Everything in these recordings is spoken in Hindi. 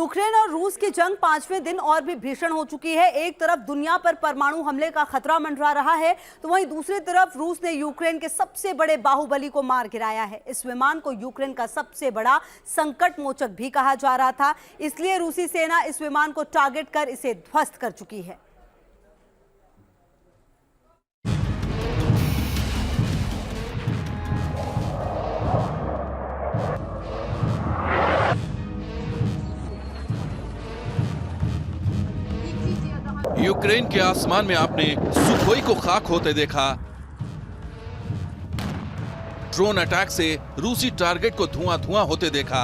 यूक्रेन और रूस की जंग 5वें दिन और भी भीषण हो चुकी है। एक तरफ दुनिया पर परमाणु हमले का खतरा मंडरा रहा है, तो वहीं दूसरी तरफ रूस ने यूक्रेन के सबसे बड़े बाहुबली को मार गिराया है। इस विमान को यूक्रेन का सबसे बड़ा संकट मोचक भी कहा जा रहा था, इसलिए रूसी सेना इस विमान को टारगेट कर इसे ध्वस्त कर चुकी है। यूक्रेन के आसमान में आपने सुखोई को खाक होते देखा। ड्रोन अटैक से रूसी टारगेट को धुआं होते देखा।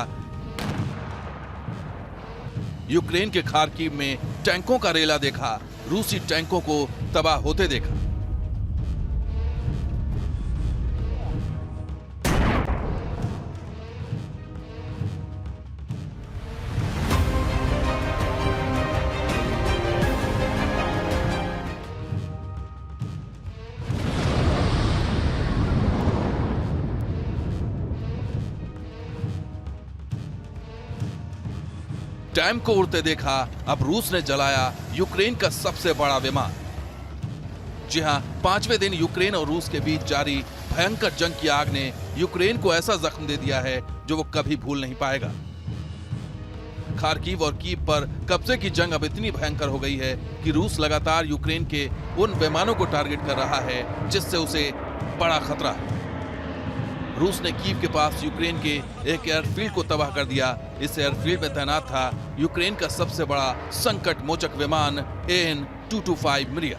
यूक्रेन के खार्किव में टैंकों का रेला देखा। रूसी टैंकों को तबाह होते देखा। टैंक को उड़ते देखा। अब रूस ने जलाया यूक्रेन का सबसे बड़ा विमान। जी हां, 5वें दिन यूक्रेन और रूस के बीच जारी भयंकर जंग की आग ने यूक्रेन को ऐसा जख्म दे दिया है जो वो कभी भूल नहीं पाएगा। खार्किव और कीव पर कब्जे की जंग अब इतनी भयंकर हो गई है कि रूस लगातार यूक्रेन के उन विमानों को टारगेट कर रहा है जिससे उसे बड़ा खतरा है। रूस ने कीव के पास यूक्रेन के एक एयरफील्ड को तबाह कर दिया। इस एयरफील्ड में तैनात था यूक्रेन का सबसे बड़ा संकट मोचक विमान AN-225 मिरिया।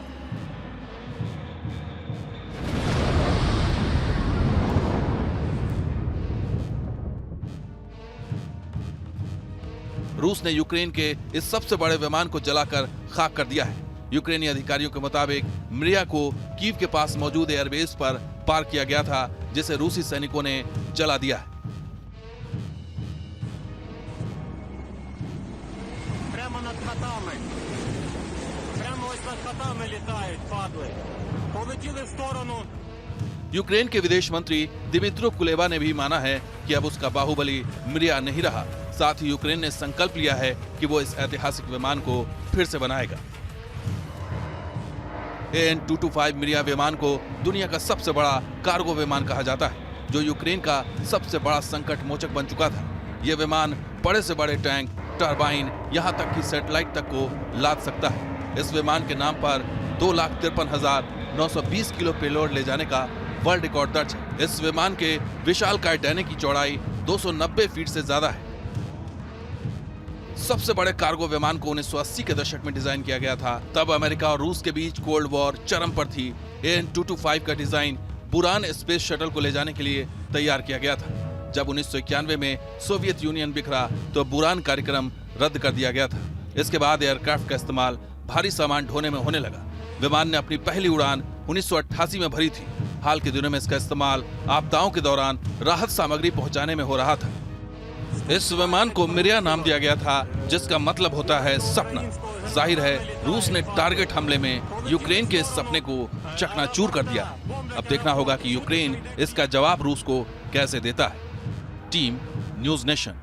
रूस ने यूक्रेन के इस सबसे बड़े विमान को जलाकर खाक कर दिया है। यूक्रेनी अधिकारियों के मुताबिक मिरिया को कीव के पास मौजूद एयरबेस पर पार्क किया गया था, जिसे रूसी सैनिकों ने जला दिया है। यूक्रेन के विदेश मंत्री दिमित्रो कुलेबा ने भी माना है कि अब उसका बाहुबली मिरिया नहीं रहा। साथ ही यूक्रेन ने संकल्प लिया है कि वो इस ऐतिहासिक विमान को फिर से बनाएगा। AN-225 मिरिया विमान को दुनिया का सबसे बड़ा कार्गो विमान कहा जाता है, जो यूक्रेन का सबसे बड़ा संकट मोचक बन चुका था। यह विमान बड़े से बड़े टैंक, टरबाइन, यहां तक कि सैटेलाइट तक को लाद सकता है। इस विमान के नाम पर 2,53,920 किलो पेलोड ले जाने का वर्ल्ड रिकॉर्ड दर्ज है। इस विमान के विशालकाय डैने की चौड़ाई 290 फीट से ज्यादा है। सबसे बड़े कार्गो विमान को 1980 के दशक में डिजाइन किया गया था। तब अमेरिका और रूस के बीच कोल्ड वॉर चरम पर थी। AN-225 का डिजाइन बुरान स्पेस शटल को ले जाने के लिए तैयार किया गया था। जब 1991 में सोवियत यूनियन बिखरा तो बुरान कार्यक्रम रद्द कर दिया गया था। इसके बाद एयरक्राफ्ट का इस्तेमाल भारी सामान ढोने में होने लगा। विमान ने अपनी पहली उड़ान 1988 में भरी थी। हाल के दिनों में इसका इस्तेमाल आपदाओं के दौरान राहत सामग्री पहुंचाने में हो रहा था। इस विमान को मिरिया नाम दिया गया था, जिसका मतलब होता है सपना। जाहिर है रूस ने टारगेट हमले में यूक्रेन के इस सपने को चकनाचूर कर दिया। अब देखना होगा कि यूक्रेन इसका जवाब रूस को कैसे देता है। Team news nation.